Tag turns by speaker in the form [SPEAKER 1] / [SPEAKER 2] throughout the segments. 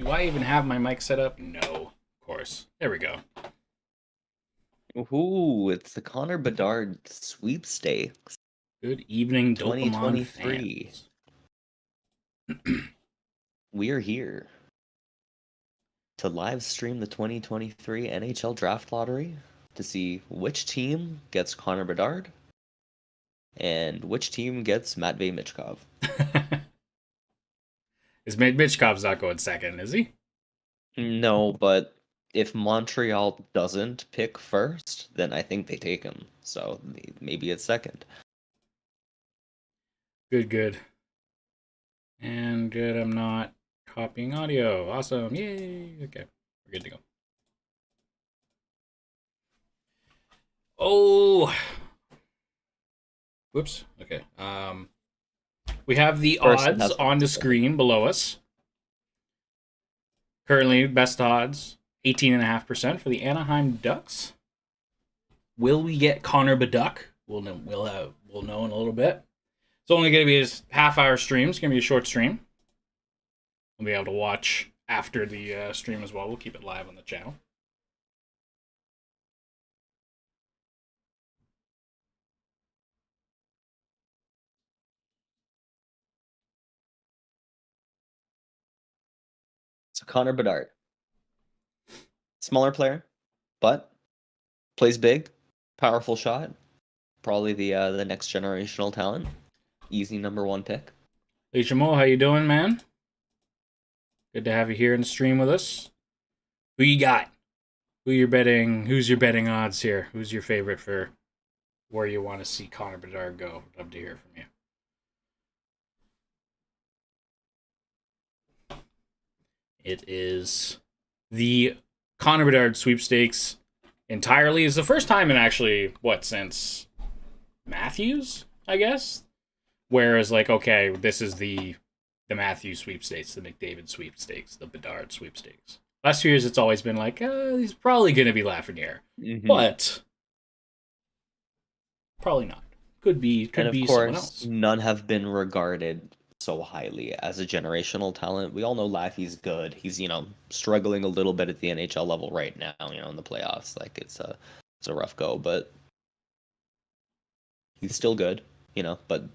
[SPEAKER 1] Do I even have my mic set up? No, of course. There we go.
[SPEAKER 2] Ooh, it's the Connor Bedard Sweepstakes
[SPEAKER 1] Good evening, Dopamon
[SPEAKER 2] 2023.
[SPEAKER 1] fans.
[SPEAKER 2] We are here to live stream the 2023 NHL Draft Lottery to see which team gets Connor Bedard and which team gets Matvei Michkov.
[SPEAKER 1] Is Mitchkov's not going second, is he?
[SPEAKER 2] No, but if Montreal doesn't pick first, then I think they take him. So maybe it's second.
[SPEAKER 1] Good. And good, I'm not copying audio. Awesome. Yay. Okay, we're good to go. Oh. Whoops. Okay. We have the odds on the screen below us. Currently, best odds 18.5% for the Anaheim Ducks. Will we get Connor Bedard? We'll know in a little bit. It's only going to be a half-hour stream. It's going to be a short stream. We'll be able to watch after the stream as well. We'll keep it live on the channel.
[SPEAKER 2] So Connor Bedard, smaller player, but plays big, powerful shot. Probably the next generational talent. Easy #1 pick.
[SPEAKER 1] Hey Shamo, how you doing, man? Good to have you here in the stream with us. Who you got? Who's your betting odds here? Who's your favorite for where you want to see Connor Bedard go? Love to hear from you. It is the Connor Bedard Sweepstakes entirely. Is the first time in actually, since Matthews, I guess? Whereas, okay, this is the Matthews Sweepstakes, the McDavid Sweepstakes, the Bedard Sweepstakes. Last few years, it's always been he's probably going to be Lafreniere. Mm-hmm. But probably not. Could be someone else.
[SPEAKER 2] None have been regarded so highly as a generational talent. We all know Laffy's good. He's, struggling a little bit at the NHL level right now, in the playoffs. It's a rough go, but he's still good, but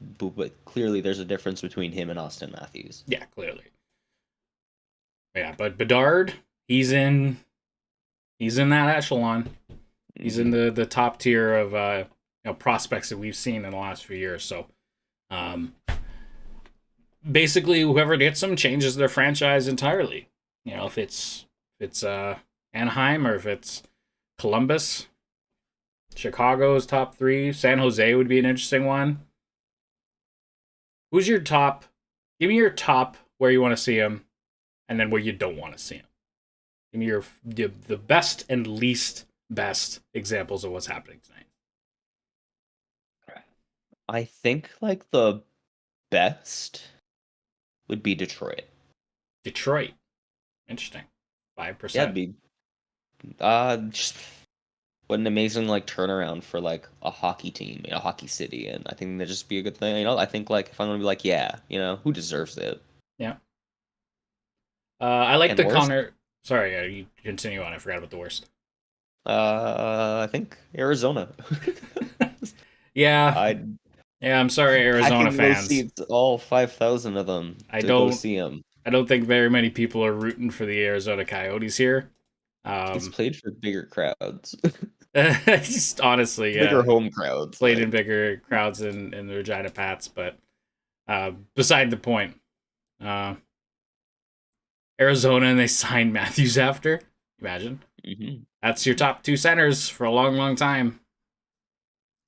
[SPEAKER 2] clearly there's a difference between him and Austin Matthews.
[SPEAKER 1] Yeah, clearly. Yeah, but Bedard, he's in that echelon. He's in the top tier of prospects that we've seen in the last few years. So basically whoever gets them changes their franchise entirely. If it's Anaheim or if it's Columbus, Chicago's top 3, San Jose would be an interesting one. Who's your top? Give me your top where you want to see him, and then where you don't want to see him. Give me the best and least best examples of what's happening tonight.
[SPEAKER 2] I think the best would be Detroit.
[SPEAKER 1] Detroit. Interesting. 5%.
[SPEAKER 2] Yeah, it'd be just what an amazing turnaround for a hockey team, a hockey city, and I think that'd just be a good thing. I think if I'm gonna be who deserves it?
[SPEAKER 1] Yeah. I like the worst? Connor. Sorry, you continue on. I forgot about the worst.
[SPEAKER 2] I think Arizona.
[SPEAKER 1] Yeah. I'm sorry, Arizona fans.
[SPEAKER 2] Seats, all 5,000 of them. Go see them.
[SPEAKER 1] I don't think very many people are rooting for the Arizona Coyotes here.
[SPEAKER 2] He's played for bigger crowds.
[SPEAKER 1] Just honestly,
[SPEAKER 2] bigger home crowds.
[SPEAKER 1] Played in bigger crowds in the Regina Pats, but beside the point. Arizona, and they signed Matthews after. Imagine.
[SPEAKER 2] Mm-hmm.
[SPEAKER 1] That's your top 2 centers for a long, long time.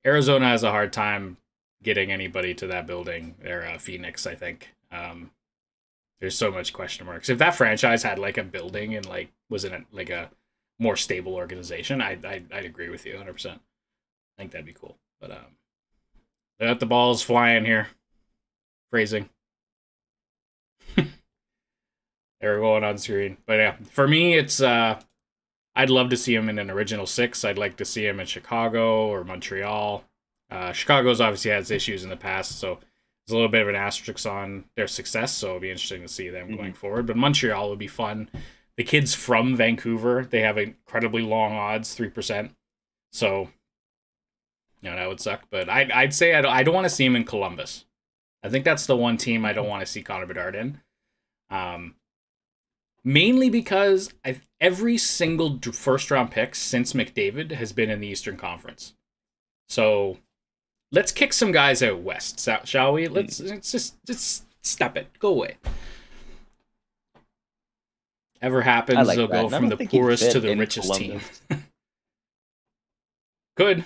[SPEAKER 1] Arizona has a hard time getting anybody to that building. They're Phoenix, I think. There's so much question marks. If that franchise had a building and was in a more stable organization, I'd agree with you 100%. I think that'd be cool. But they got the balls flying here. Phrasing. They're going on screen. But yeah, for me, it's I'd love to see him in an original 6. I'd like to see him in Chicago or Montreal. Chicago's obviously has issues in the past, so there's a little bit of an asterisk on their success, so it'll be interesting to see them going forward. But Montreal would be fun. The kids from Vancouver, they have incredibly long odds, 3%. So, that would suck. But I'd say I don't want to see him in Columbus. I think that's the one team I don't want to see Connor Bedard in. Mainly because every single first round pick since McDavid has been in the Eastern Conference. So let's kick some guys out west, shall we? Let's just stop it. Go away. Ever happens, they'll go from the poorest to the richest team. Could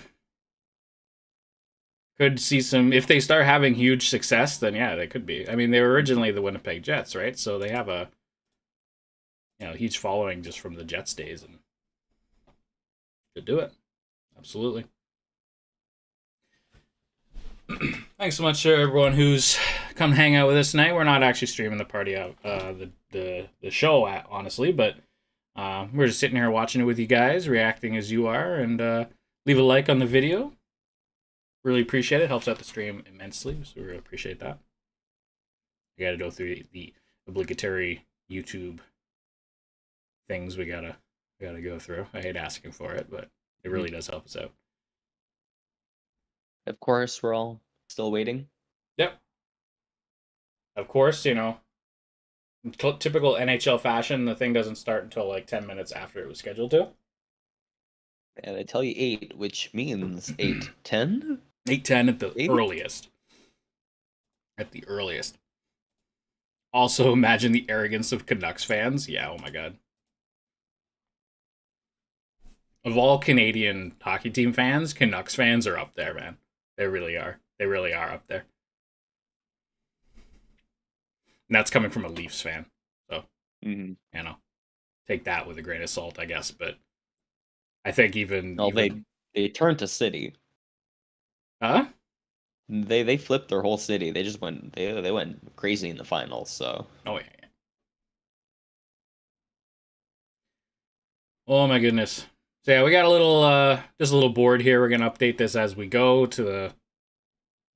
[SPEAKER 1] see some, if they start having huge success, then yeah, they could be. I mean, they were originally the Winnipeg Jets, right? So they have a huge following just from the Jets days, and could do it. Absolutely. Thanks so much to everyone who's come hang out with us tonight. We're not actually streaming the party out, the show, honestly, but we're just sitting here watching it with you guys, reacting as you are, and leave a like on the video. Really appreciate it. Helps out the stream immensely, so we really appreciate that. We got to go through the obligatory YouTube things we gotta go through. I hate asking for it, but it really does help us out.
[SPEAKER 2] Of course, we're all still waiting.
[SPEAKER 1] Yep. Of course, in typical NHL fashion, the thing doesn't start until like 10 minutes after it was scheduled to.
[SPEAKER 2] And I tell you 8, which means 8:10?
[SPEAKER 1] 8:10 at the earliest. At the earliest. Also, imagine the arrogance of Canucks fans. Yeah, oh my god. Of all Canadian hockey team fans, Canucks fans are up there, man. They really are. They really are up there. And that's coming from a Leafs fan. So, take that with a grain of salt, I guess. But I think even...
[SPEAKER 2] No, they turned to City.
[SPEAKER 1] Huh?
[SPEAKER 2] They flipped their whole city. They just went they went crazy in the finals. So.
[SPEAKER 1] Oh yeah. Oh my goodness. So yeah, we got a little just a little board here. We're gonna update this as we go to the.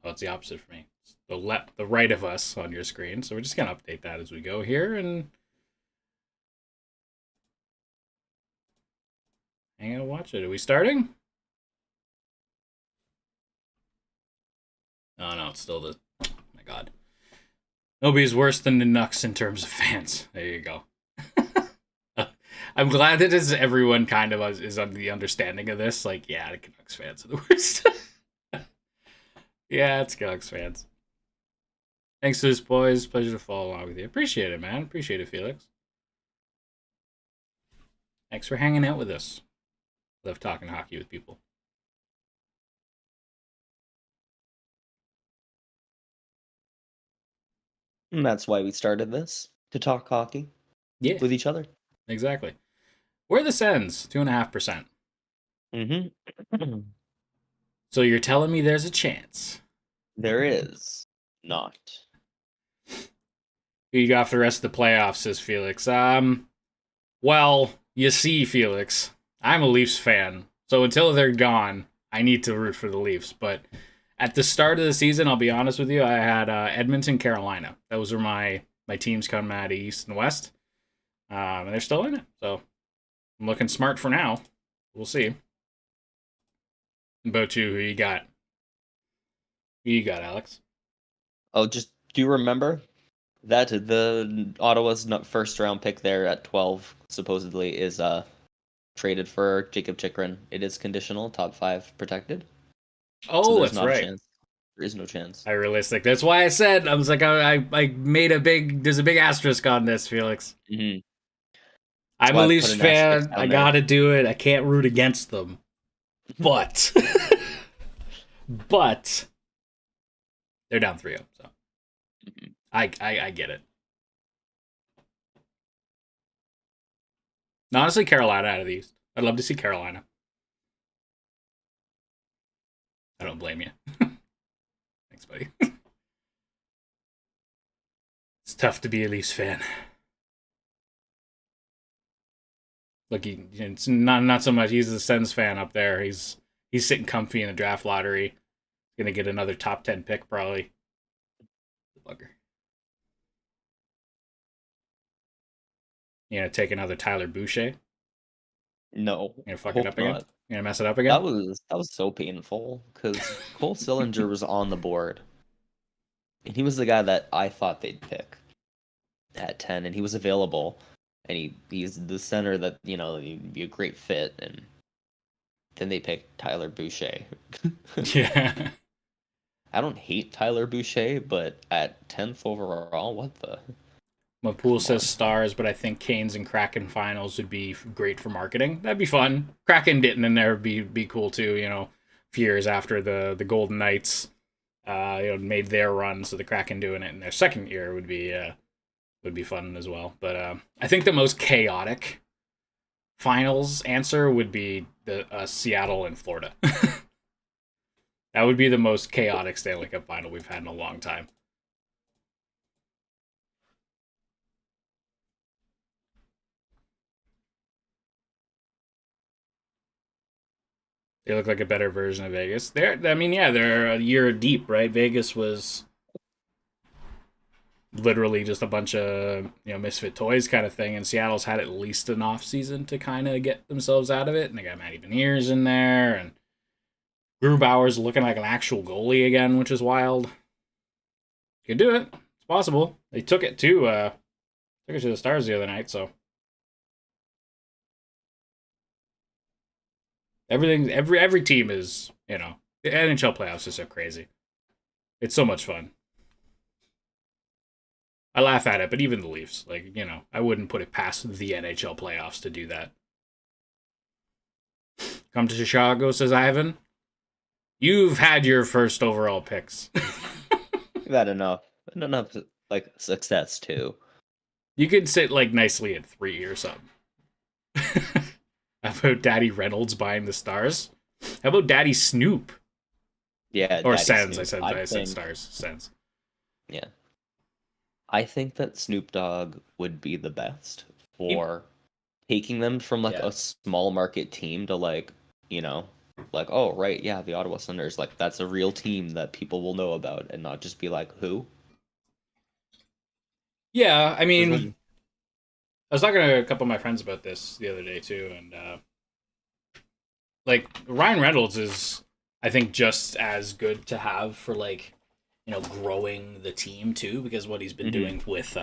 [SPEAKER 1] Oh, it's the opposite for me. It's the right of us on your screen. So we're just gonna update that as we go here and. Hang on, watch it. Are we starting? Oh no, it's still the. Oh my god. Nobody's worse than the Nucks in terms of fans. There you go. I'm glad that everyone kind of is on the understanding of this. Like, yeah, the Canucks fans are the worst. Yeah, it's Canucks fans. Thanks to this, boys. Pleasure to follow along with you. Appreciate it, man. Appreciate it, Felix. Thanks for hanging out with us. Love talking hockey with people.
[SPEAKER 2] And that's why we started this, to talk hockey with each other.
[SPEAKER 1] Exactly. Where the Sens? 2.5%. So you're telling me there's a chance?
[SPEAKER 2] There is not.
[SPEAKER 1] Who you got for the rest of the playoffs, says Felix. Well, you see, Felix, I'm a Leafs fan, so until they're gone, I need to root for the Leafs. But at the start of the season, I'll be honest with you, I had Edmonton, Carolina. Those were my teams coming out of East and West, and they're still in it. So I'm looking smart for now. We'll see. About you, who you got? Who you got, Alex?
[SPEAKER 2] Oh, do you remember that the Ottawa's first round pick there at 12 supposedly is traded for Jacob Chikrin? It is conditional, top 5 protected.
[SPEAKER 1] Oh, so that's right.
[SPEAKER 2] There is no chance.
[SPEAKER 1] I realistic. That's why I said I was like I made there's a big asterisk on this, Felix. I'm a Leafs fan. I gotta do it. I can't root against them, but they're down 3-0. So I get it. And honestly, Carolina out of the East. I'd love to see Carolina. I don't blame you. Thanks, buddy. It's tough to be a Leafs fan. Look, it's not so much. He's a Sens fan up there. He's sitting comfy in the draft lottery. Gonna get another top 10 pick probably. Bugger. You gonna take another Tyler Boucher?
[SPEAKER 2] No,
[SPEAKER 1] You gonna
[SPEAKER 2] I
[SPEAKER 1] fuck it
[SPEAKER 2] hope
[SPEAKER 1] up again?
[SPEAKER 2] not.
[SPEAKER 1] You gonna mess it up again?
[SPEAKER 2] That was so painful because Cole Sillinger was on the board, and he was the guy that I thought they'd pick at 10, and he was available, and he's the center that he'd be a great fit, and then they picked Tyler Boucher.
[SPEAKER 1] Yeah.
[SPEAKER 2] I don't hate Tyler Boucher, but at 10th overall, what the?
[SPEAKER 1] My pool
[SPEAKER 2] Come
[SPEAKER 1] says
[SPEAKER 2] on.
[SPEAKER 1] Stars, but I think Canes and Kraken finals would be great for marketing. That'd be fun. Kraken getting in there would be cool too. A few years after the Golden Knights, made their run, so the Kraken doing it in their second year would be fun as well. But I think the most chaotic finals answer would be the Seattle and Florida. That would be the most chaotic Stanley Cup final we've had in a long time. They look like a better version of Vegas. They're a year deep, right? Vegas was literally just a bunch of misfit toys kind of thing, and Seattle's had at least an off season to kind of get themselves out of it, and they got Matty Beniers in there, and Grubauer's looking like an actual goalie again, which is wild. Could do it. It's possible. They took it to the Stars the other night, so every team is the NHL playoffs is so crazy. It's so much fun. I laugh at it, but even the Leafs, I wouldn't put it past the NHL playoffs to do that. Come to Chicago, says Ivan. You've had your first overall picks.
[SPEAKER 2] We've had enough like success too.
[SPEAKER 1] You could sit nicely at 3 or something. How about Daddy Reynolds buying the Stars? How about Daddy Snoop?
[SPEAKER 2] Yeah,
[SPEAKER 1] Or
[SPEAKER 2] Daddy
[SPEAKER 1] Sens.
[SPEAKER 2] Snoop.
[SPEAKER 1] I said Stars. Sens.
[SPEAKER 2] Yeah. I think that Snoop Dogg would be the best for taking them from a small market team to oh right, yeah, the Ottawa Senators, that's a real team that people will know about and not just be like, who?
[SPEAKER 1] Yeah, I mean, I was talking to a couple of my friends about this the other day too, and Ryan Reynolds is, I think, just as good to have for growing the team too, because what he's been doing with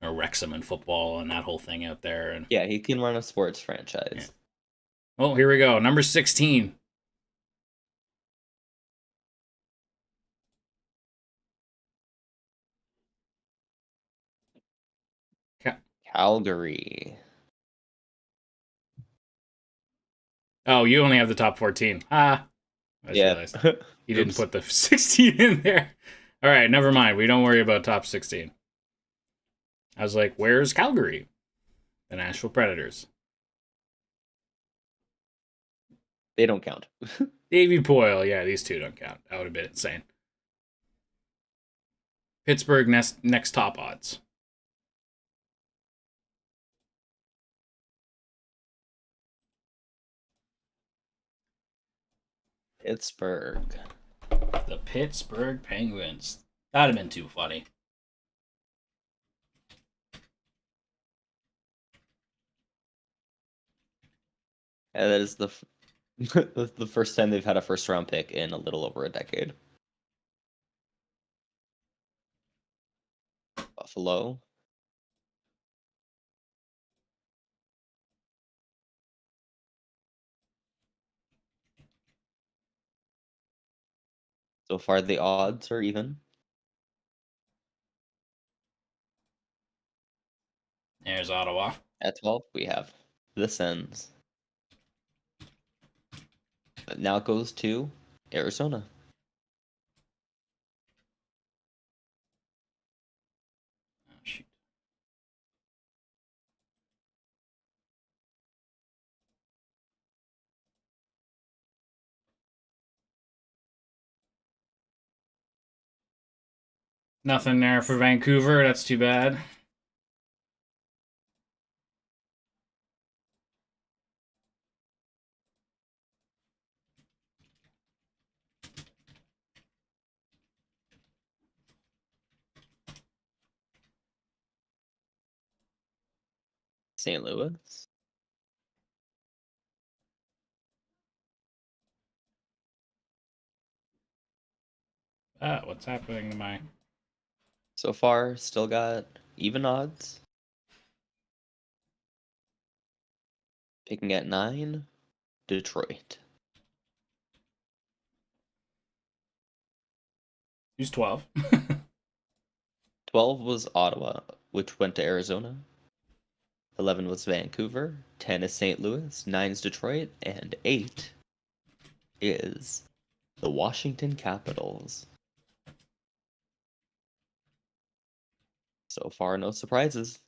[SPEAKER 1] Wrexham and football and that whole thing out there, and
[SPEAKER 2] yeah, he can run a sports franchise.
[SPEAKER 1] Yeah. Oh, here we go, number 16.
[SPEAKER 2] Calgary.
[SPEAKER 1] Oh, you only have the top 14. I just realized you didn't put the 16 in there. All right, never mind. We don't worry about top 16. I was like, where's Calgary? The Nashville Predators.
[SPEAKER 2] They don't count.
[SPEAKER 1] Davey Poyle. Yeah, these two don't count. That would have been insane. Pittsburgh next top odds.
[SPEAKER 2] Pittsburgh.
[SPEAKER 1] The Pittsburgh Penguins. That'd have been too funny.
[SPEAKER 2] Yeah, that is the first time they've had a first round pick in a little over a decade. Buffalo. So far, the odds are even.
[SPEAKER 1] There's Ottawa.
[SPEAKER 2] At 12, we have the Sens. But now it goes to Arizona.
[SPEAKER 1] Oh, shoot. Nothing there for Vancouver. That's too bad.
[SPEAKER 2] St. Louis.
[SPEAKER 1] What's happening to my...
[SPEAKER 2] So far, still got even odds. Picking at 9, Detroit.
[SPEAKER 1] Who's 12?
[SPEAKER 2] 12 was Ottawa, which went to Arizona. 11 was Vancouver. 10 is St. Louis. 9 is Detroit. And 8 is the Washington Capitals. So far, no surprises.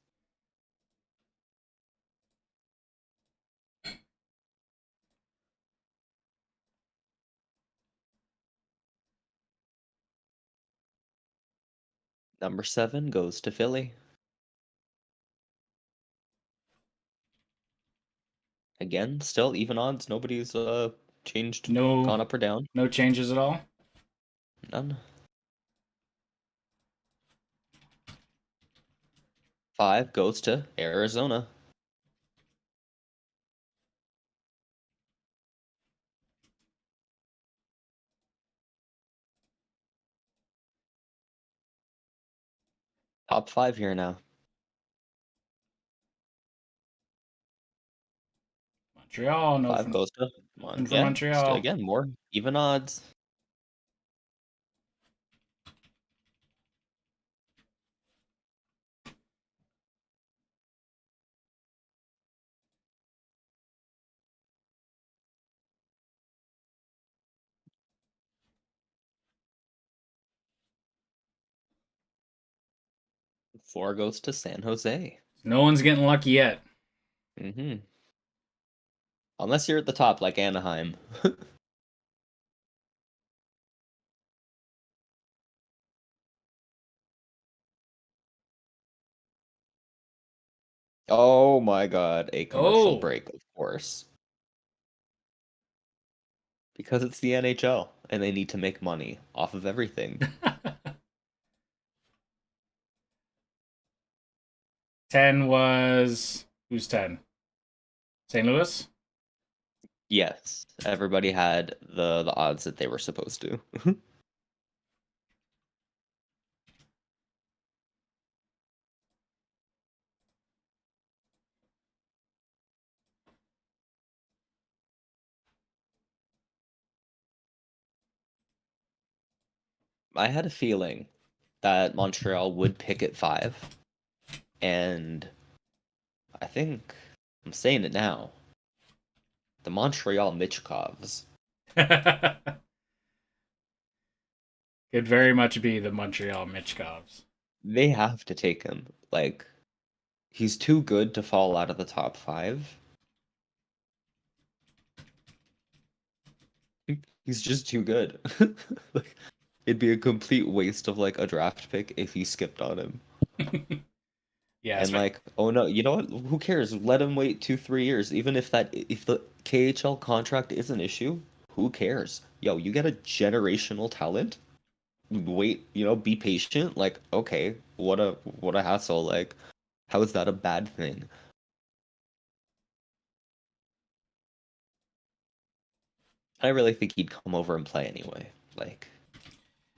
[SPEAKER 2] Number 7 goes to Philly. Again, still even odds. Nobody's changed,
[SPEAKER 1] No,
[SPEAKER 2] gone up or down.
[SPEAKER 1] no changes at all?
[SPEAKER 2] None. 5 goes to Arizona. Top 5 here now.
[SPEAKER 1] Montreal, no
[SPEAKER 2] 5 goes to
[SPEAKER 1] nothing for
[SPEAKER 2] yeah. Still
[SPEAKER 1] Montreal.
[SPEAKER 2] again more even odds. Four goes to San Jose.
[SPEAKER 1] No one's getting lucky yet.
[SPEAKER 2] Mm-hmm. Unless you're at the top like Anaheim. Oh my god, a commercial
[SPEAKER 1] Oh!
[SPEAKER 2] break, of course. Because it's the NHL and they need to make money off of everything.
[SPEAKER 1] 10 was... Who's 10? St. Louis?
[SPEAKER 2] Yes, everybody had the odds that they were supposed to. I had a feeling that Montreal would pick at 5, and I think I'm saying it now. The Montreal Michkovs.
[SPEAKER 1] Could very much be the Montreal Michkovs.
[SPEAKER 2] They have to take him. Like, he's too good to fall out of the top 5. He's just too good. Like, it'd be a complete waste of like a draft pick if he skipped on him.
[SPEAKER 1] Yeah,
[SPEAKER 2] And like, oh no, you know what? Who cares? Let him wait 2-3 years. Even if the KHL contract is an issue, who cares? Yo, you get a generational talent. Wait, be patient. Like, okay, what a hassle. Like, how is that a bad thing? I really think he'd come over and play anyway. Like,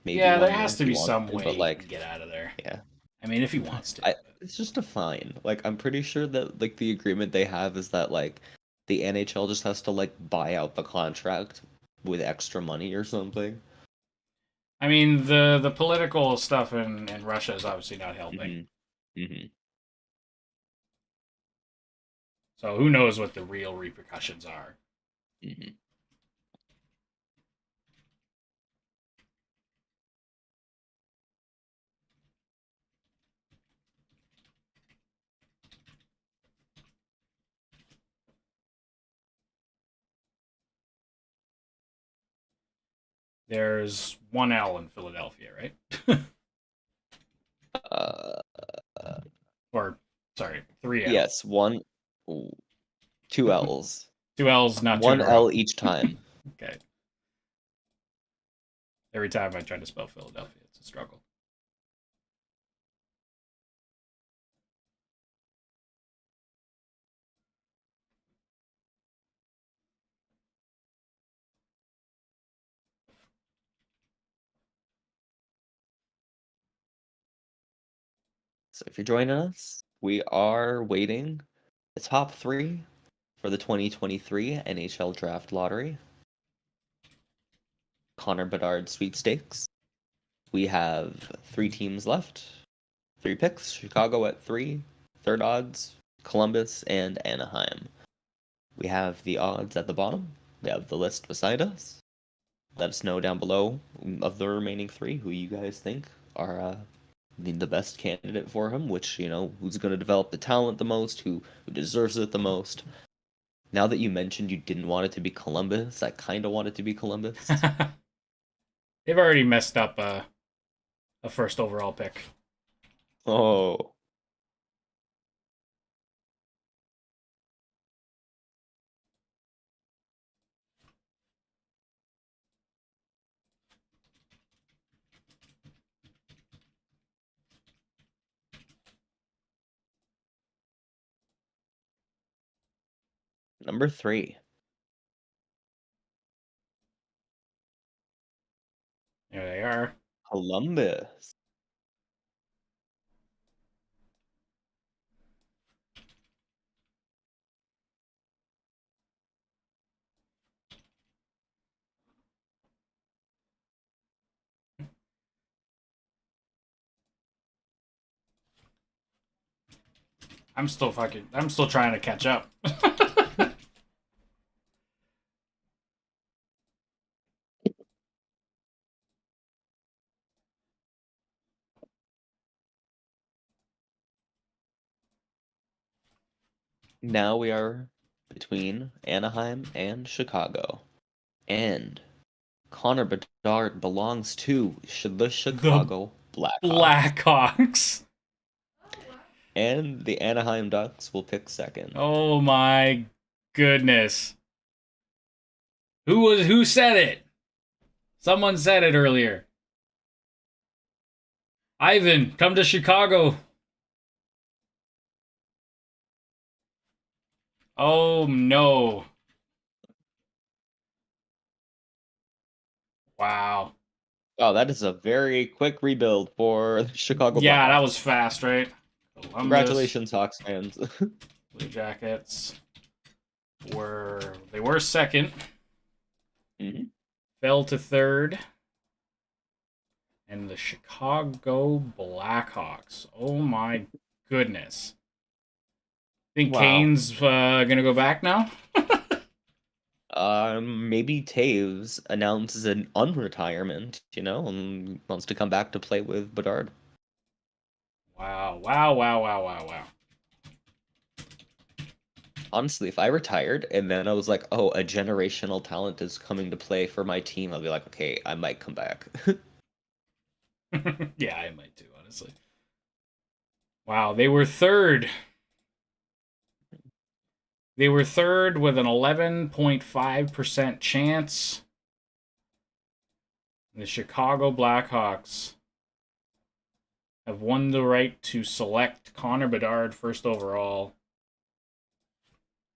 [SPEAKER 2] maybe
[SPEAKER 1] yeah, there
[SPEAKER 2] 1 year
[SPEAKER 1] has
[SPEAKER 2] if
[SPEAKER 1] to
[SPEAKER 2] he
[SPEAKER 1] be
[SPEAKER 2] wanted
[SPEAKER 1] some
[SPEAKER 2] to,
[SPEAKER 1] way
[SPEAKER 2] but
[SPEAKER 1] he can
[SPEAKER 2] like,
[SPEAKER 1] get out of there.
[SPEAKER 2] yeah.
[SPEAKER 1] I mean, if he wants to.
[SPEAKER 2] I it's just a fine. Like I'm pretty sure that like the agreement they have is that like the NHL just has to like buy out the contract with extra money or something.
[SPEAKER 1] I mean, the political stuff in Russia is obviously not helping.
[SPEAKER 2] Hmm. Hmm.
[SPEAKER 1] So who knows what the real repercussions are.
[SPEAKER 2] Hmm.
[SPEAKER 1] There's one L in Philadelphia, right?
[SPEAKER 2] Uh,
[SPEAKER 1] Or, sorry, three L.
[SPEAKER 2] yes, two L's,
[SPEAKER 1] Two L's, not two in
[SPEAKER 2] one
[SPEAKER 1] a row.
[SPEAKER 2] L each time.
[SPEAKER 1] Okay. Every time I try to spell Philadelphia, it's a struggle.
[SPEAKER 2] So if you're joining us, we are waiting the top 3 for the 2023 NHL Draft Lottery. Connor Bedard Sweepstakes. We have 3 teams left, 3 picks. Chicago at 3, third odds, Columbus and Anaheim. We have the odds at the bottom. We have the list beside us. Let us know down below of the remaining 3 who you guys think are the best candidate for him, which, who's going to develop the talent the most, who deserves it the most. Now that you mentioned you didn't want it to be Columbus, I kind of want it to be Columbus.
[SPEAKER 1] They've already messed up a first overall pick.
[SPEAKER 2] Oh. Number 3.
[SPEAKER 1] There they are.
[SPEAKER 2] Columbus.
[SPEAKER 1] I'm still trying to catch up.
[SPEAKER 2] Now we are between Anaheim and Chicago. And Connor Bedard belongs to the Chicago Blackhawks.
[SPEAKER 1] Blackhawks.
[SPEAKER 2] And the Anaheim Ducks will pick second.
[SPEAKER 1] Oh my goodness. Who said it? Someone said it earlier. Ivan, come to Chicago. Oh no. Wow.
[SPEAKER 2] Oh, that is a very quick rebuild for the Chicago Blackhawks.
[SPEAKER 1] Yeah, that was fast, right? Columbus,
[SPEAKER 2] Congratulations, Hawks fans.
[SPEAKER 1] Blue Jackets were second.
[SPEAKER 2] Mm-hmm.
[SPEAKER 1] Fell to third. And the Chicago Blackhawks. Oh my goodness. Think
[SPEAKER 2] Wow.
[SPEAKER 1] Kane's gonna go back now?
[SPEAKER 2] Maybe Taves announces an unretirement, and wants to come back to play with Bedard.
[SPEAKER 1] Wow.
[SPEAKER 2] Honestly, if I retired and then I was like, oh, a generational talent is coming to play for my team, I'll be like, okay, I might come back.
[SPEAKER 1] Yeah, I might too, honestly. Wow, they were third. They were third with an 11.5% chance. The Chicago Blackhawks have won the right to select Connor Bedard first overall.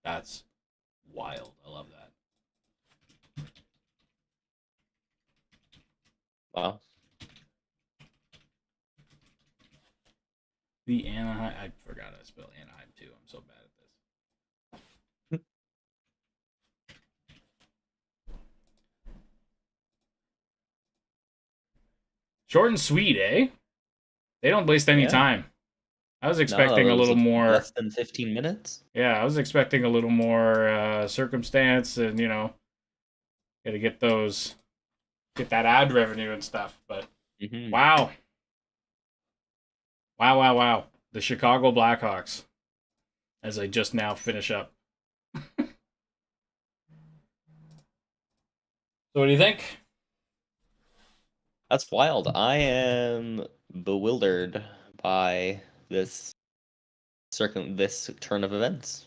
[SPEAKER 1] That's wild. I love that.
[SPEAKER 2] Wow.
[SPEAKER 1] The Anaheim. I forgot to spell Anaheim too. I'm so bad at this. Short and sweet, eh? They don't waste any time. I was expecting a little more.
[SPEAKER 2] Less than 15 minutes?
[SPEAKER 1] Yeah, I was expecting a little more circumstance and, got to get that ad revenue and stuff. But wow. Wow. The Chicago Blackhawks, as I just now finish up. So what do you think?
[SPEAKER 2] That's wild. I am bewildered by this turn of events.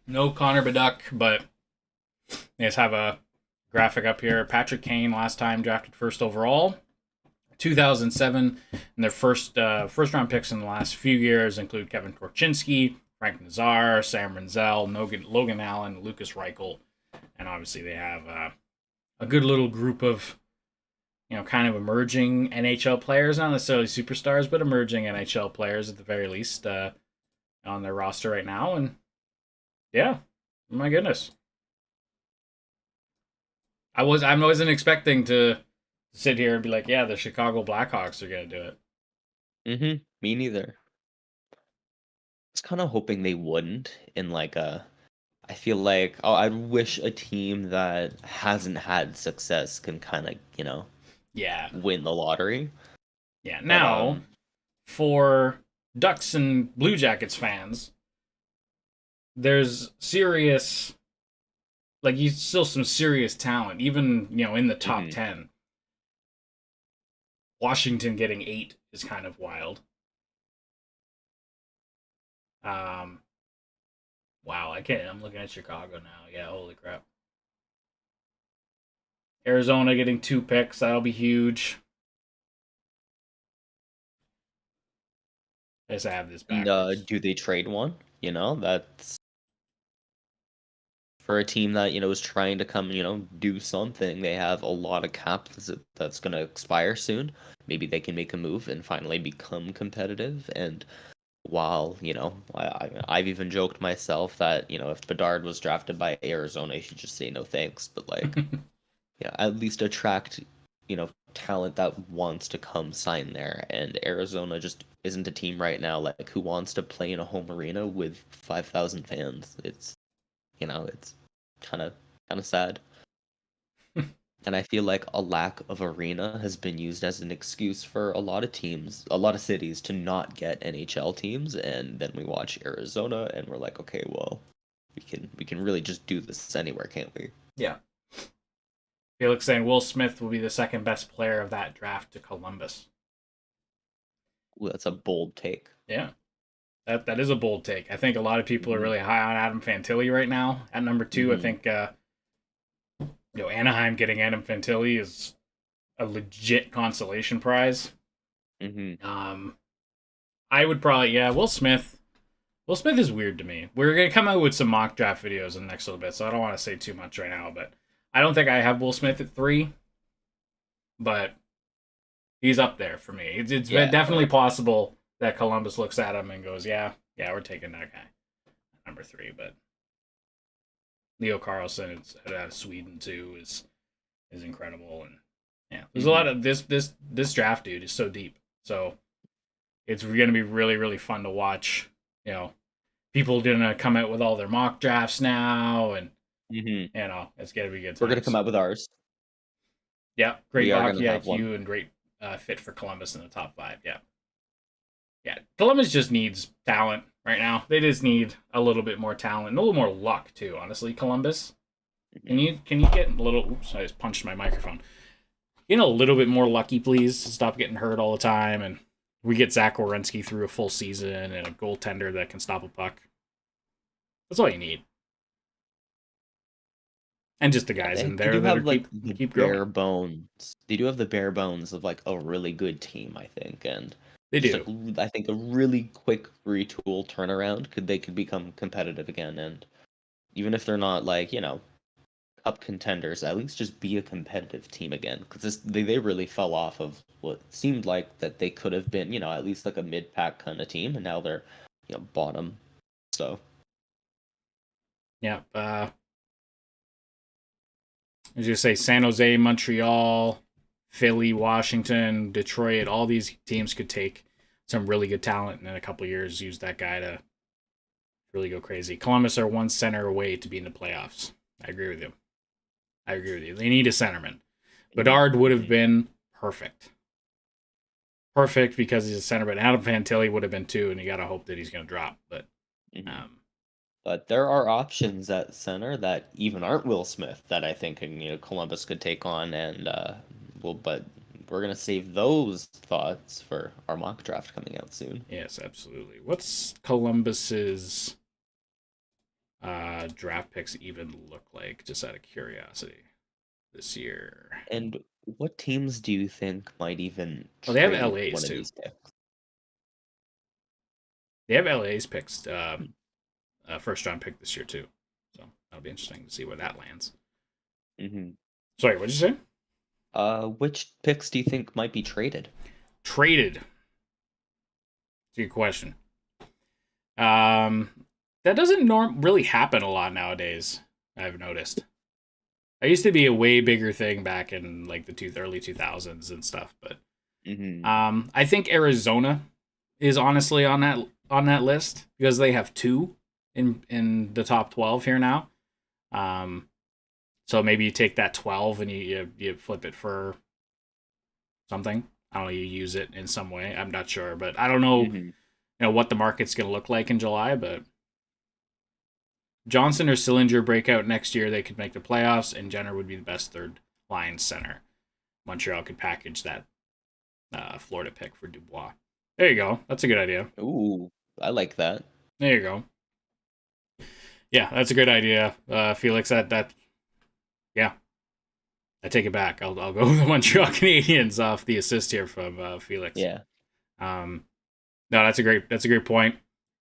[SPEAKER 1] No Connor Bedard, but they just have a graphic up here. Patrick Kane last time drafted first overall, 2007, and their first round picks in the last few years include Kevin Korchinski, Frank Nazar, Sam Renzel, Logan Allen, Lucas Reichel, and obviously they have a good little group of kind of emerging NHL players, not necessarily superstars, but emerging NHL players at the very least on their roster right now. And yeah, my goodness, I wasn't expecting to sit here and be like, yeah, the Chicago Blackhawks are gonna do it.
[SPEAKER 2] Me neither. I was kind of hoping they wouldn't in like a. I feel like I wish a team that hasn't had success can kind of
[SPEAKER 1] Yeah,
[SPEAKER 2] win the lottery.
[SPEAKER 1] yeah.
[SPEAKER 2] But
[SPEAKER 1] Now for Ducks and Blue Jackets fans, there's serious, like, you still some serious talent, even in the top
[SPEAKER 2] mhm.
[SPEAKER 1] 10. Washington getting 8 is kind of wild. Um, wow, I can't. I'm looking at Chicago now. Yeah, holy crap. Arizona getting 2 picks. That'll be huge. I guess I have this
[SPEAKER 2] And
[SPEAKER 1] backwards.
[SPEAKER 2] do they trade one? That's for a team that is trying to come do something. They have a lot of cap that's going to expire soon. Maybe they can make a move and finally become competitive. And while I've even joked myself that if Bedard was drafted by Arizona, he should just say no thanks. But like, at least attract talent that wants to come sign there. And Arizona just isn't a team right now like who wants to play in a home arena with 5,000 fans. It's kind of sad. And I feel like a lack of arena has been used as an excuse for a lot of teams, a lot of cities to not get NHL teams. And then we watch Arizona and we're like, okay, well, we can really just do this anywhere, can't we?
[SPEAKER 1] Yeah. Felix saying Will Smith will be the second best player of that draft to Columbus.
[SPEAKER 2] Ooh, that's a bold take.
[SPEAKER 1] Yeah. That is a bold take. I think a lot of people are
[SPEAKER 2] Hmm.
[SPEAKER 1] really high on Adam Fantilli right now. At number 2, I
[SPEAKER 2] Hmm.
[SPEAKER 1] think Anaheim getting Adam Fantilli is a legit consolation prize.
[SPEAKER 2] Hmm.
[SPEAKER 1] Um, I would probably, yeah, Will Smith. Will Smith is weird to me. We're gonna come out with some mock draft videos in the next little bit, so I don't want to say too much right now. But I don't think I have Will Smith at 3, but he's up there for me. It's
[SPEAKER 2] Yeah.
[SPEAKER 1] definitely possible that Columbus looks at him and goes, yeah, yeah, we're taking that guy, number 3. But Leo Carlson is out of Sweden too is incredible, and yeah, there's a lot
[SPEAKER 2] Hmm.
[SPEAKER 1] of this draft, dude, is so deep. So it's gonna be really really fun to watch. People gonna come out with all their mock drafts now, and
[SPEAKER 2] Hmm.
[SPEAKER 1] it's gonna be good
[SPEAKER 2] We're gonna come
[SPEAKER 1] times.
[SPEAKER 2] out with ours.
[SPEAKER 1] Yeah, great
[SPEAKER 2] We are gonna
[SPEAKER 1] hockey
[SPEAKER 2] have one.
[SPEAKER 1] IQ and great fit for Columbus in the top 5. Yeah, yeah. Columbus just needs talent right now. They just need a little bit more talent, and a little more luck too. Honestly, Columbus. Can
[SPEAKER 2] Hmm.
[SPEAKER 1] you get a little? Oops, I just punched my microphone. Get a little bit more lucky, please. Stop getting hurt all the time, and we get Zach Werenski through a full season and a goaltender that can stop a puck. That's all you need, and just the
[SPEAKER 2] Yeah,
[SPEAKER 1] guys
[SPEAKER 2] they
[SPEAKER 1] in
[SPEAKER 2] they
[SPEAKER 1] there
[SPEAKER 2] do
[SPEAKER 1] that are
[SPEAKER 2] have like
[SPEAKER 1] keep
[SPEAKER 2] the
[SPEAKER 1] keep growing.
[SPEAKER 2] bare bones. They do have the bare bones of like a really good team, I think, and
[SPEAKER 1] They
[SPEAKER 2] just
[SPEAKER 1] do.
[SPEAKER 2] I think a really quick retool turnaround they could become competitive again. And even if they're not like cup contenders, at least just be a competitive team again. Because they really fell off of what seemed like that they could have been at least like a mid pack kind of team, and now they're bottom. So
[SPEAKER 1] Yeah. As you say, San Jose, Montreal, Philly, Washington, Detroit, all these teams could take some really good talent and in a couple years use that guy to really go crazy. Columbus are one center away to be in the playoffs. I agree with you. I agree with you. They need a centerman.
[SPEAKER 2] mhm,
[SPEAKER 1] Bedard would have
[SPEAKER 2] mhm,
[SPEAKER 1] been perfect. Perfect because he's a center, but Adam Fantilli would have been too, and you got to hope that he's going to drop. But
[SPEAKER 2] mhm.
[SPEAKER 1] um,
[SPEAKER 2] But there are options at center that even aren't Will Smith that I think Columbus could take on, and but we're gonna save those thoughts for our mock draft coming out soon.
[SPEAKER 1] yes, absolutely. What's Columbus's draft picks even look like? Just out of curiosity, this year.
[SPEAKER 2] And what teams do you think might even
[SPEAKER 1] Oh, they have
[SPEAKER 2] trade
[SPEAKER 1] LA's
[SPEAKER 2] one of
[SPEAKER 1] too.
[SPEAKER 2] these picks?
[SPEAKER 1] They have LA's picks, first round pick this year too. So that'll be interesting to see where that lands.
[SPEAKER 2] Mm-hmm.
[SPEAKER 1] Sorry, what'd you say?
[SPEAKER 2] Which picks do you think might be traded?
[SPEAKER 1] Traded. It's a good question. Um, that doesn't really happen a lot nowadays. I've noticed. It used to be a way bigger thing back in like the early 2000s and stuff, but
[SPEAKER 2] Mm-hmm.
[SPEAKER 1] I think Arizona is honestly on that list because they have two in the top 12 here now. Um, so maybe you take that 12 and you flip it for something. I don't know, you use it in some way. I'm not sure, but I don't know,
[SPEAKER 2] Mm-hmm.
[SPEAKER 1] what the market's going to look like in July, but Johnson or Sillinger break out next year, they could make the playoffs, and Jenner would be the best third line center. Montreal could package that Florida pick for Dubois. There you go. That's a good idea.
[SPEAKER 2] Ooh, I like that.
[SPEAKER 1] There you go. Yeah, that's a good idea, Felix. Yeah, I take it back. I'll go with the Montreal Canadiens off the assist here from Felix.
[SPEAKER 2] Yeah.
[SPEAKER 1] Um, no, that's a great point.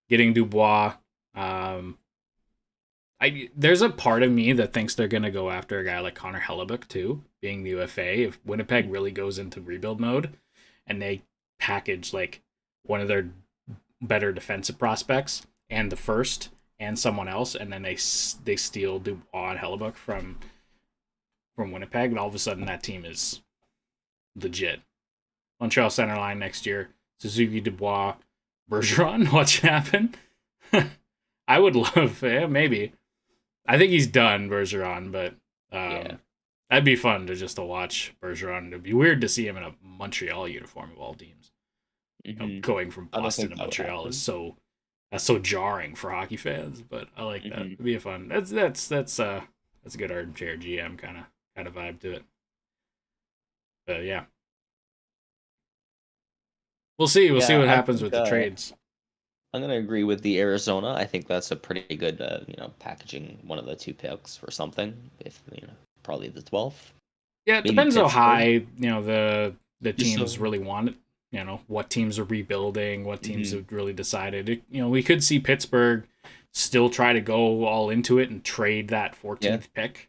[SPEAKER 1] Getting Dubois. There's a part of me that thinks they're gonna go after a guy like Connor Hellebuck too, being the UFA. If Winnipeg really goes into rebuild mode, and they package like one of their better defensive prospects and the first and someone else, and then they steal Dubois and Hellebuck from Winnipeg, and all of a sudden that team is legit. Montreal center line next year: Suzuki, Dubois, Bergeron. Watch it happen. I would love, maybe. I think he's done, Bergeron, but
[SPEAKER 2] Yeah.
[SPEAKER 1] that'd be fun to watch Bergeron. It'd be weird to see him in a Montreal uniform of all teams.
[SPEAKER 2] Mm-hmm.
[SPEAKER 1] Going from
[SPEAKER 2] I don't
[SPEAKER 1] Boston
[SPEAKER 2] think
[SPEAKER 1] to
[SPEAKER 2] that would
[SPEAKER 1] Montreal
[SPEAKER 2] happen.
[SPEAKER 1] is that's so jarring for hockey fans. But I like that.
[SPEAKER 2] Mm-hmm.
[SPEAKER 1] It'd be a fun. That's a good armchair GM kind of vibe to it. But yeah, we'll see. We'll see
[SPEAKER 2] Yeah,
[SPEAKER 1] what
[SPEAKER 2] I
[SPEAKER 1] happens
[SPEAKER 2] think
[SPEAKER 1] with the trades.
[SPEAKER 2] I'm gonna agree with the Arizona. I think that's a pretty good, packaging one of the two picks for something. If probably the 12th,
[SPEAKER 1] Yeah, it
[SPEAKER 2] maybe
[SPEAKER 1] depends how high
[SPEAKER 2] Pittsburgh.
[SPEAKER 1] the
[SPEAKER 2] Just
[SPEAKER 1] teams
[SPEAKER 2] so.
[SPEAKER 1] really want it. What teams are rebuilding, what teams
[SPEAKER 2] Hmm.
[SPEAKER 1] have really decided. We could see Pittsburgh still try to go all into it and trade that
[SPEAKER 2] Yeah.
[SPEAKER 1] 14th pick,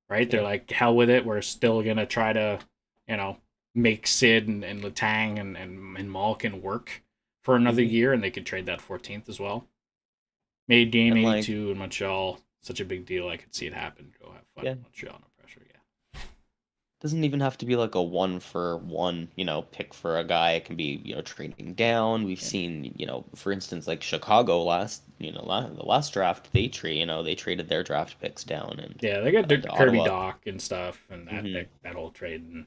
[SPEAKER 1] right? They're
[SPEAKER 2] Yeah.
[SPEAKER 1] like, hell with it. We're still gonna try to, you know, make Sid and Letang and Malkin work for another
[SPEAKER 2] Hmm.
[SPEAKER 1] year, and they could trade that 14th as well. Made game
[SPEAKER 2] And like,
[SPEAKER 1] 82 in Montreal such a big deal. I could see it happen. Go have fun
[SPEAKER 2] yeah,
[SPEAKER 1] in Montreal, no pressure. Yeah.
[SPEAKER 2] doesn't even have to be like a one for one, pick for a guy. It can be, trading down. We've
[SPEAKER 1] Yeah.
[SPEAKER 2] seen, for instance, like Chicago the last draft they traded their draft picks down and
[SPEAKER 1] Yeah, they got
[SPEAKER 2] to
[SPEAKER 1] Kirby
[SPEAKER 2] Ottawa.
[SPEAKER 1] Doc and stuff, and
[SPEAKER 2] Hmm.
[SPEAKER 1] that whole trade, and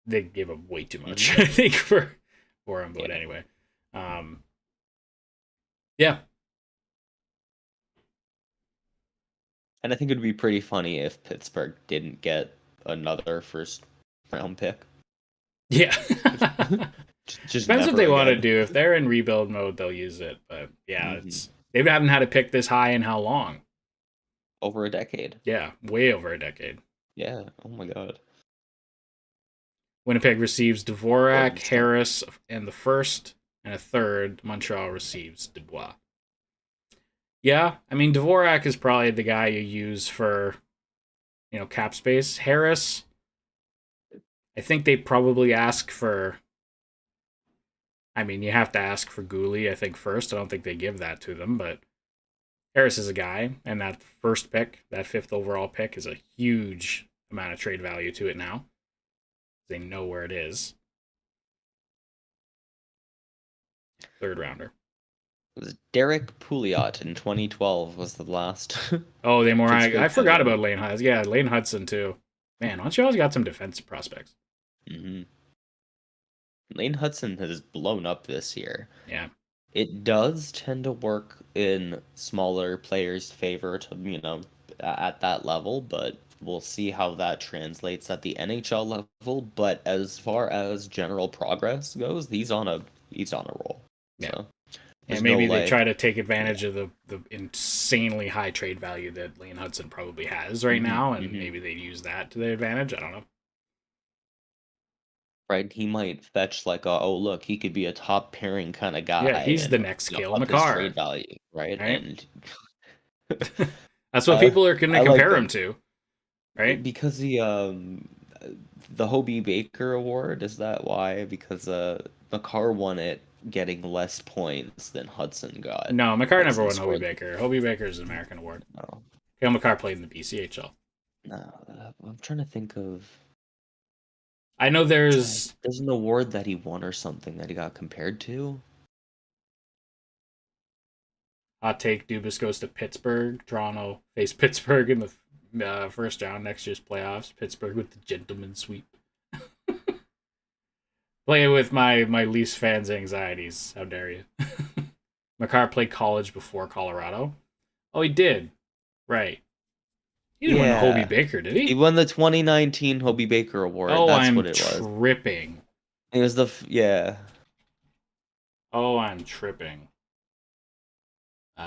[SPEAKER 1] they gave up way too
[SPEAKER 2] Hmm.
[SPEAKER 1] much, I think, for him. But
[SPEAKER 2] Yeah.
[SPEAKER 1] anyway, yeah,
[SPEAKER 2] And I think it'd be pretty funny if Pittsburgh didn't get another first round pick.
[SPEAKER 1] yeah.
[SPEAKER 2] Just
[SPEAKER 1] Depends what
[SPEAKER 2] never
[SPEAKER 1] they want to
[SPEAKER 2] again.
[SPEAKER 1] do. If they're in rebuild mode, they'll use it. But yeah,
[SPEAKER 2] Hmm.
[SPEAKER 1] they haven't had a pick this high in how long?
[SPEAKER 2] Over a decade.
[SPEAKER 1] Yeah, way over a decade.
[SPEAKER 2] Yeah. Oh my God.
[SPEAKER 1] Winnipeg receives
[SPEAKER 2] Going
[SPEAKER 1] Dvorak,
[SPEAKER 2] strong.
[SPEAKER 1] Harris, and the first and a third. Montreal receives Dubois. Yeah, I mean Dvorak is probably the guy you use for cap space. Harris, I think they probably ask for. I mean, you have to ask for Gooley, I think, first. I don't think they give that to them, but Harris is a guy, and that first pick, that fifth overall pick, is a huge amount of trade value to it now. They know where it is. Third rounder.
[SPEAKER 2] It was Derek Pouliot in 2012 was the last
[SPEAKER 1] Oh, they more. I
[SPEAKER 2] Pittsburgh
[SPEAKER 1] forgot
[SPEAKER 2] center.
[SPEAKER 1] about Lane Hudson. Yeah, Lane Hudson too. Man, Montreal's got some defensive prospects.
[SPEAKER 2] Hmm. Lane Hudson has blown up this year.
[SPEAKER 1] Yeah.
[SPEAKER 2] It does tend to work in smaller players' favor to, at that level, but we'll see how that translates at the NHL level. But as far as general progress goes, he's on a roll.
[SPEAKER 1] Yeah.
[SPEAKER 2] So
[SPEAKER 1] And
[SPEAKER 2] there's no
[SPEAKER 1] maybe they
[SPEAKER 2] like,
[SPEAKER 1] try to take advantage
[SPEAKER 2] yeah.
[SPEAKER 1] of the insanely high trade value that Lane Hudson probably has right
[SPEAKER 2] Hmm.
[SPEAKER 1] now, and
[SPEAKER 2] Hmm.
[SPEAKER 1] maybe they use that to their advantage. I don't know.
[SPEAKER 2] Right? He might fetch like oh look, he could be a top pairing kind of
[SPEAKER 1] Yeah,
[SPEAKER 2] guy
[SPEAKER 1] he's the
[SPEAKER 2] and
[SPEAKER 1] next Kale
[SPEAKER 2] up his
[SPEAKER 1] McCarr,
[SPEAKER 2] trade value, right?
[SPEAKER 1] right?
[SPEAKER 2] And
[SPEAKER 1] That's what
[SPEAKER 2] uh,
[SPEAKER 1] people are going to
[SPEAKER 2] I like
[SPEAKER 1] compare him
[SPEAKER 2] that
[SPEAKER 1] to, right?
[SPEAKER 2] because the Hobie Baker Award, is that why? Because Makar won it getting less points than Hudson got.
[SPEAKER 1] No, McCarr never
[SPEAKER 2] Hudson
[SPEAKER 1] won Hobie
[SPEAKER 2] scored.
[SPEAKER 1] Baker. Hobie Baker is an American award.
[SPEAKER 2] No,
[SPEAKER 1] Cale Makar played in the BCHL.
[SPEAKER 2] no, I'm trying to think of.
[SPEAKER 1] I know there's
[SPEAKER 2] There's an award that he won or something that he got compared to.
[SPEAKER 1] hot take. Dubas goes to Pittsburgh. Toronto face Pittsburgh in the first round next year's playoffs. Pittsburgh with the gentleman sweep. Playing with my least fans' anxieties. How dare you? Makar played college before Colorado. Oh, he did. Right. He didn't win the Hobie Baker, did
[SPEAKER 2] He
[SPEAKER 1] he?
[SPEAKER 2] won the 2019 Hobie Baker Award.
[SPEAKER 1] Oh,
[SPEAKER 2] That's
[SPEAKER 1] I'm
[SPEAKER 2] what it was.
[SPEAKER 1] tripping.
[SPEAKER 2] It was yeah.
[SPEAKER 1] Oh, I'm tripping.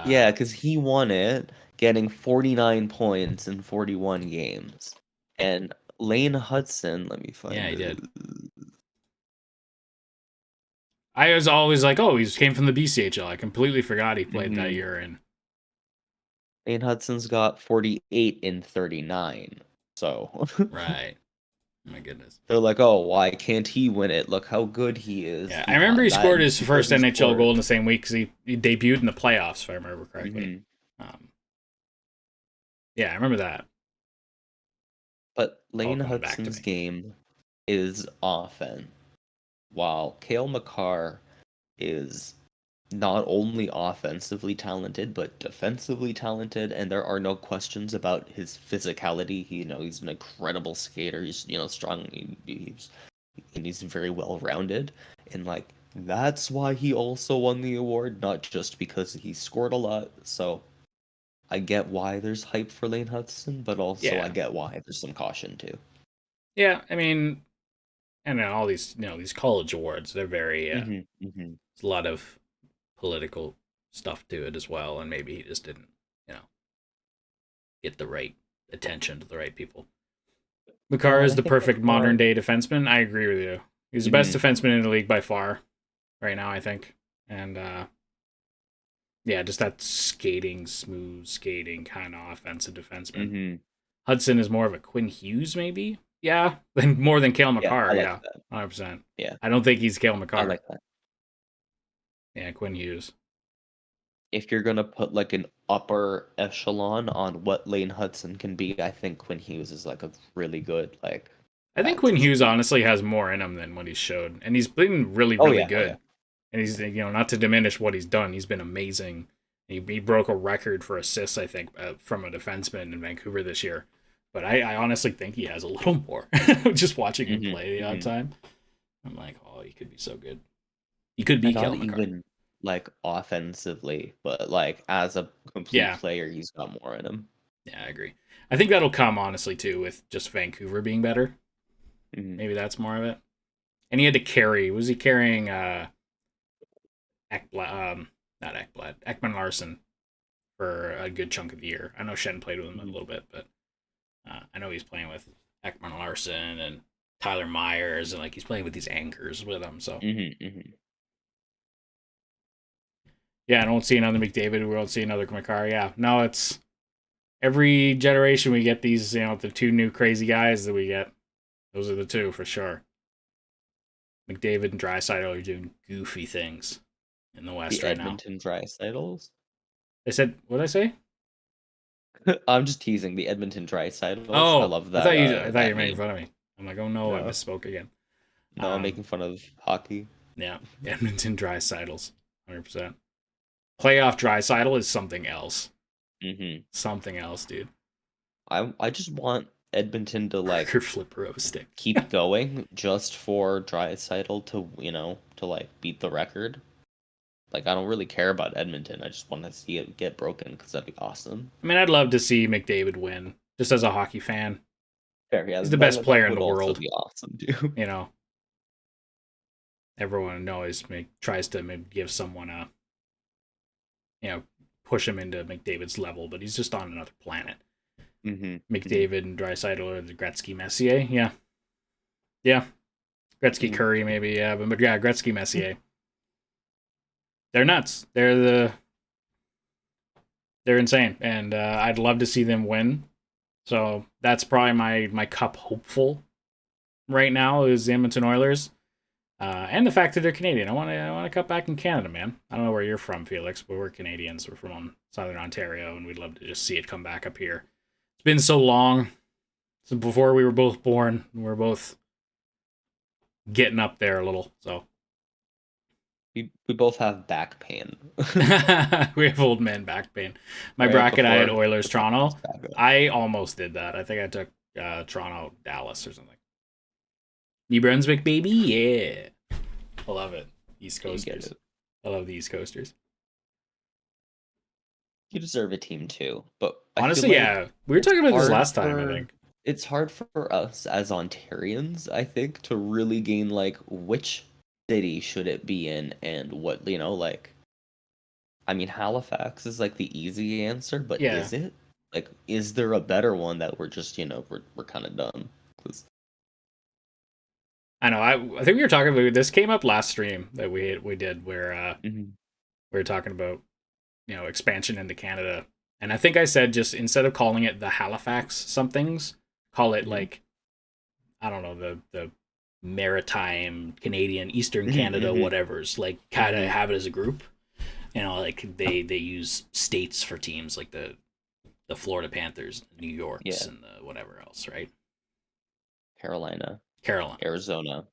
[SPEAKER 2] Yeah, because he won it, getting 49 points in 41 games. And Lane Hudson, let me find
[SPEAKER 1] Yeah, he
[SPEAKER 2] it.
[SPEAKER 1] did. I was always like, oh, he came from the BCHL. I completely forgot he played that year. And
[SPEAKER 2] Lane Hudson's got 48 in 39. So
[SPEAKER 1] right. My goodness.
[SPEAKER 2] they're like, oh, why can't he win it? Look how good he is.
[SPEAKER 1] Yeah, I remember he scored his first NHL
[SPEAKER 2] scored.
[SPEAKER 1] goal in the same week because he debuted in the playoffs, if I remember correctly. Yeah, I remember that.
[SPEAKER 2] But Lane
[SPEAKER 1] coming back to
[SPEAKER 2] Hudson's
[SPEAKER 1] me.
[SPEAKER 2] game is offense, while Cale Makar is not only offensively talented but defensively talented, and there are no questions about his physicality. He's an incredible skater. He's strong. He's very well rounded, and like that's why he also won the award, not just because he scored a lot. So I get why there's hype for Lane Hudson, but also I get why there's some caution too.
[SPEAKER 1] Yeah, I mean, and then all these these college awards, they're very there's a lot of political stuff to it as well, and maybe he just didn't get the right attention to the right people. Makar is the perfect modern day defenseman. I agree with you. He's the best defenseman in the league by far right now, I think. And yeah, just that smooth skating kind of offensive defenseman. Hudson is more of a Quinn Hughes, maybe. Yeah, more than Cale Makar. Yeah, 100%.
[SPEAKER 2] Yeah,
[SPEAKER 1] I don't think he's Cale Makar.
[SPEAKER 2] I like that.
[SPEAKER 1] Yeah, Quinn Hughes.
[SPEAKER 2] If you're gonna put like an upper echelon on what Lane Hudson can be, I think Quinn Hughes is like a really good like.
[SPEAKER 1] I think Quinn Hughes honestly has more in him than what he's showed, and he's been really good.
[SPEAKER 2] Yeah.
[SPEAKER 1] And he's not to diminish what he's done, he's been amazing. He broke a record for assists, I think, from a defenseman in Vancouver this year. But I honestly think he has a little more. Just watching him play the odd time, I'm like, oh, he could be so good. He could be Cale Makar.
[SPEAKER 2] Even like offensively, but like as a complete player, he's got more in him.
[SPEAKER 1] Yeah, I agree. I think that'll come honestly too with just Vancouver being better. Maybe that's more of it. And he had to carry. Was he carrying Ekblad, not Ekblad, Ekman Larson for a good chunk of the year? I know Shen played with him a little bit, but I know he's playing with Ekman Larson and Tyler Myers, and like he's playing with these anchors with him. So yeah, I don't see another McDavid. We don't see another Makar. Yeah, no, it's every generation we get these. The two new crazy guys that we get. Those are the two for sure. McDavid and Draisaitl are doing goofy things in the West right now.
[SPEAKER 2] Edmonton Draisaitl's?
[SPEAKER 1] They said, what did I say?
[SPEAKER 2] I'm just teasing the Edmonton Draisaitl's.
[SPEAKER 1] Oh,
[SPEAKER 2] I love that.
[SPEAKER 1] I thought you were making fun of me. I'm like, oh no, I misspoke again.
[SPEAKER 2] No, I'm making fun of hockey.
[SPEAKER 1] Yeah, Edmonton Draisaitl's, 100%. Playoff Draisaitl is something else. Something else, dude.
[SPEAKER 2] I just want Edmonton to like
[SPEAKER 1] flipper of a stick.
[SPEAKER 2] keep going just for Draisaitl to like beat the record. Like I don't really care about Edmonton. I just want to see it get broken because that'd be awesome.
[SPEAKER 1] I mean, I'd love to see McDavid win, just as a hockey fan.
[SPEAKER 2] Fair, yeah,
[SPEAKER 1] he's the best player in the world.
[SPEAKER 2] Be awesome, too.
[SPEAKER 1] Everyone always tries to maybe give someone a, push him into McDavid's level, but he's just on another planet. McDavid and Draisaitl are the Gretzky Messier. Yeah. Gretzky Curry maybe, yeah, but yeah, Gretzky Messier. They're nuts. They're insane, and I'd love to see them win. So that's probably my cup hopeful right now is the Edmonton Oilers, and the fact that they're Canadian. I want to cut back in Canada, man. I don't know where you're from, Felix, but we're Canadians. We're from Southern Ontario, and we'd love to just see it come back up here. It's been so long since before we were both born. We're both getting up there a little, so.
[SPEAKER 2] We both have back pain.
[SPEAKER 1] We have old man back pain. My
[SPEAKER 2] Right
[SPEAKER 1] bracket, I had
[SPEAKER 2] before
[SPEAKER 1] Oilers,
[SPEAKER 2] the
[SPEAKER 1] Toronto.
[SPEAKER 2] podcast.
[SPEAKER 1] I almost did that. I think I took Toronto, Dallas, or something. New Brunswick, baby, yeah. I love it. East
[SPEAKER 2] You get
[SPEAKER 1] Coasters.
[SPEAKER 2] it.
[SPEAKER 1] I love the East Coasters.
[SPEAKER 2] You deserve a team too, but
[SPEAKER 1] Honestly,
[SPEAKER 2] I feel
[SPEAKER 1] yeah. We were talking about this
[SPEAKER 2] hard
[SPEAKER 1] last time, I
[SPEAKER 2] for-
[SPEAKER 1] think.
[SPEAKER 2] it's hard for us as Ontarians, I think, to really gain like which city should it be in and what, like I mean Halifax is like the easy answer, but
[SPEAKER 1] Yeah.
[SPEAKER 2] is it? Like is there a better one that we're just, we're kind of done? 'Cause-
[SPEAKER 1] I know. I think we were talking about this. Came up last stream that we did where
[SPEAKER 2] Mhm.
[SPEAKER 1] we were talking about expansion into Canada, and I think I said just instead of calling it the Halifax somethings, call it
[SPEAKER 2] Mhm.
[SPEAKER 1] like I don't know the maritime Canadian Eastern
[SPEAKER 2] Mhm,
[SPEAKER 1] Canada
[SPEAKER 2] mhm.
[SPEAKER 1] whatever's like kind of
[SPEAKER 2] Mhm.
[SPEAKER 1] have it as a group. Like they use states for teams like the Florida Panthers, New Yorks,
[SPEAKER 2] Yeah.
[SPEAKER 1] and the whatever else, right?
[SPEAKER 2] Carolina,
[SPEAKER 1] Carolina.
[SPEAKER 2] Arizona.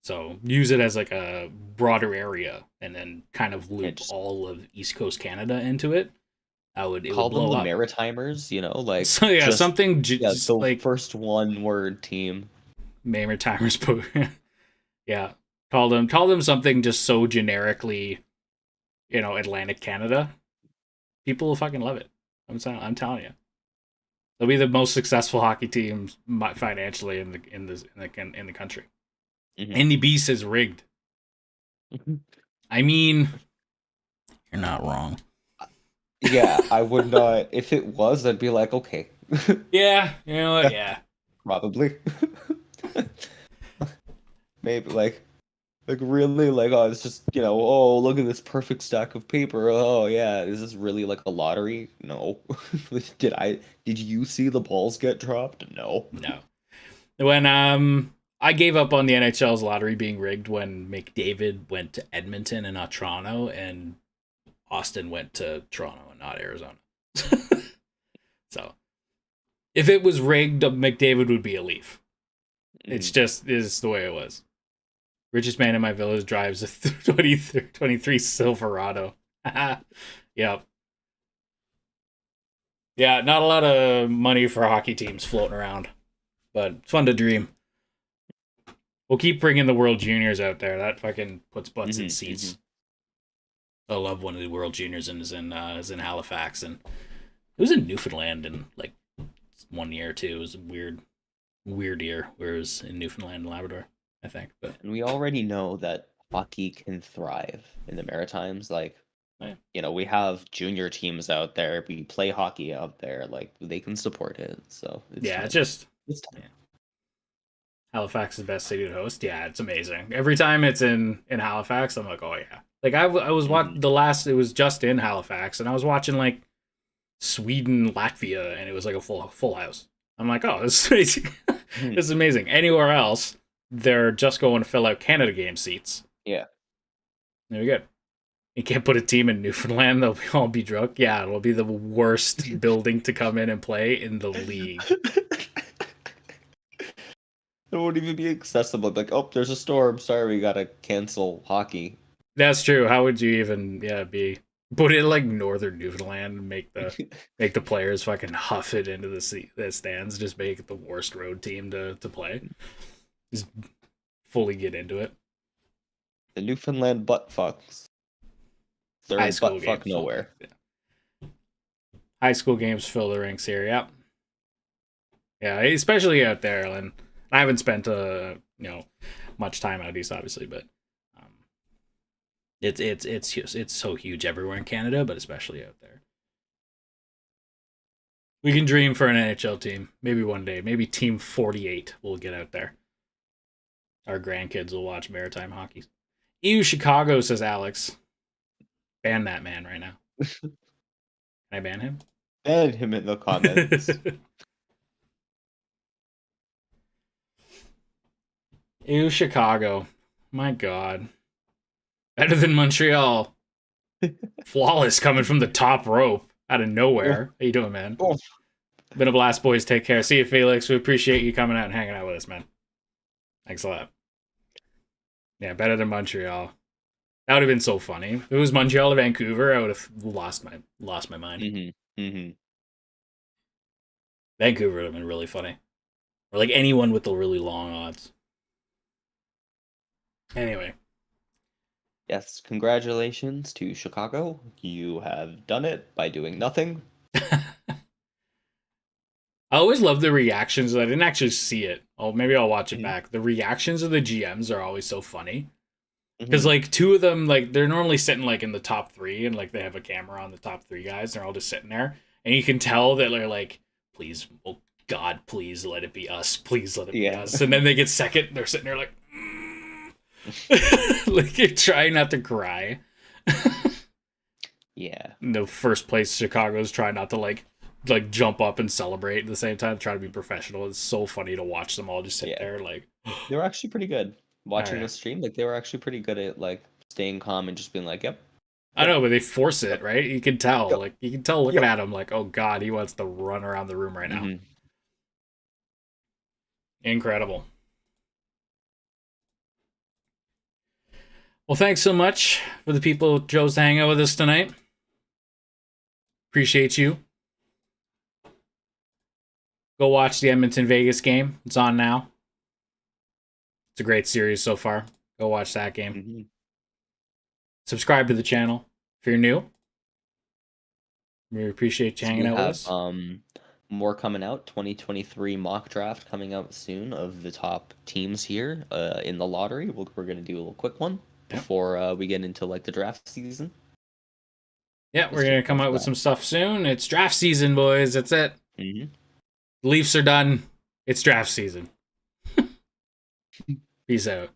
[SPEAKER 1] So use it as like a broader area, and then kind of loop
[SPEAKER 2] just-
[SPEAKER 1] all of East Coast Canada into it. It would
[SPEAKER 2] Call them
[SPEAKER 1] blow
[SPEAKER 2] the
[SPEAKER 1] up.
[SPEAKER 2] Maritimers, like
[SPEAKER 1] So yeah,
[SPEAKER 2] just-
[SPEAKER 1] something
[SPEAKER 2] the
[SPEAKER 1] like
[SPEAKER 2] first one word team.
[SPEAKER 1] Maritimers. Yeah, call them something just so generically, Atlantic Canada. People will fucking love it. I'm telling you, they'll be the most successful hockey teams financially in the country.
[SPEAKER 2] Mhm.
[SPEAKER 1] And the beast is rigged. I mean, you're not wrong.
[SPEAKER 2] Yeah, I would not. If it was, I'd be like, okay,
[SPEAKER 1] Yeah, you know what? Yeah.
[SPEAKER 2] probably. Maybe like really, oh, it's just oh, look at this perfect stack of paper. Oh yeah, is this really like a lottery? No. Did you see the balls get dropped? No.
[SPEAKER 1] No. When I gave up on the NHL's lottery being rigged when McDavid went to Edmonton and not Toronto, and Austin went to Toronto and not Arizona. So, if it was rigged, McDavid would be a Leaf. It's just is the way it was. Richest man in my village drives a 23 Silverado. Yep. Yeah, not a lot of money for hockey teams floating around, but it's fun to dream. We'll keep bringing the World Juniors out there. That fucking puts butts in seats. I love one of the World Juniors and is in Halifax, and it was in Newfoundland in like 1 year too. It was a weird year. Where it was in Newfoundland and Labrador, I think. But
[SPEAKER 2] And we already know that hockey can thrive in the Maritimes. We have junior teams out there. We play hockey out there. Like they can support it. So
[SPEAKER 1] it's
[SPEAKER 2] time.
[SPEAKER 1] it's time. Yeah. Halifax is the best city to host. Yeah, it's amazing. Every time it's in Halifax, I'm like, oh yeah. Like I was watching it was just in Halifax, and I was watching like Sweden, Latvia, and it was like a full house. I'm like, oh, this is amazing. This is amazing. Anywhere else, they're just going to fill out Canada game seats.
[SPEAKER 2] Yeah.
[SPEAKER 1] Very good. You can't put a team in Newfoundland, they'll all be drunk. Yeah, it'll be the worst building to come in and play in the league.
[SPEAKER 2] It won't even be accessible. Like, oh, there's a storm. Sorry, we gotta cancel hockey.
[SPEAKER 1] That's true. How would you even be put it in like northern Newfoundland and make the players fucking huff it into the stands, just make it the worst road team to play. Just fully get into it.
[SPEAKER 2] The Newfoundland butt fucks. They're
[SPEAKER 1] High school
[SPEAKER 2] butt fuck
[SPEAKER 1] games,
[SPEAKER 2] nowhere.
[SPEAKER 1] Yeah. High school games fill the rinks here. Yep. Yeah, especially out there, and I haven't spent much time out east, obviously, but it's so huge everywhere in Canada, but especially out there. We can dream for an NHL team. Maybe one day. Maybe Team 48 will get out there. Our grandkids will watch maritime hockey. Ew, Chicago, says Alex. Ban that man right now. Can I ban him?
[SPEAKER 2] Ban him in the comments.
[SPEAKER 1] Ew, Chicago. My God. Better than Montreal. Flawless coming from the top rope out of nowhere. How you doing, man?
[SPEAKER 2] Oh.
[SPEAKER 1] Been a blast, boys. Take care. See you, Felix. We appreciate you coming out and hanging out with us, man. Thanks a lot. Yeah, better than Montreal. That would have been so funny. If it was Montreal to Vancouver, I would have lost my mind. Vancouver would have been really funny. Or like anyone with the really long odds. Anyway.
[SPEAKER 2] Yes, congratulations to Chicago. You have done it by doing nothing.
[SPEAKER 1] I always love the reactions. I didn't actually see it. Oh, maybe I'll watch it back. The reactions of the GMs are always so funny. Because like two of them, like they're normally sitting like in the top three, and like they have a camera on the top three guys. They're all just sitting there, and you can tell that they're like, "Please, oh God, please let it be us. Please let it be us." And then they get second. They're sitting there like, like you're trying not to cry.
[SPEAKER 2] Yeah.
[SPEAKER 1] No, first place Chicago's trying not to like jump up and celebrate at the same time, try to be professional. It's so funny to watch them all just sit there like.
[SPEAKER 2] They were actually pretty good. Watching the stream, like they were actually pretty good at like staying calm and just being like, "Yep."
[SPEAKER 1] I know, but they force it, right? You can tell, like you can tell looking at him, like, oh God, he wants to run around the room right now. Incredible. Well, thanks so much for the people who chose to hang out with us tonight. Appreciate you. Go watch the Edmonton Vegas game. It's on now. It's a great series so far. Go watch that game. Subscribe to the channel if you're new. We appreciate you hanging out with us.
[SPEAKER 2] More coming out. 2023 mock draft coming out soon of the top teams here in the lottery. We're going to do a little quick one before we get into like the draft season.
[SPEAKER 1] Yeah, we're going to come out with some stuff soon. It's draft season, boys. That's it. Leafs are done. It's draft season. Peace out.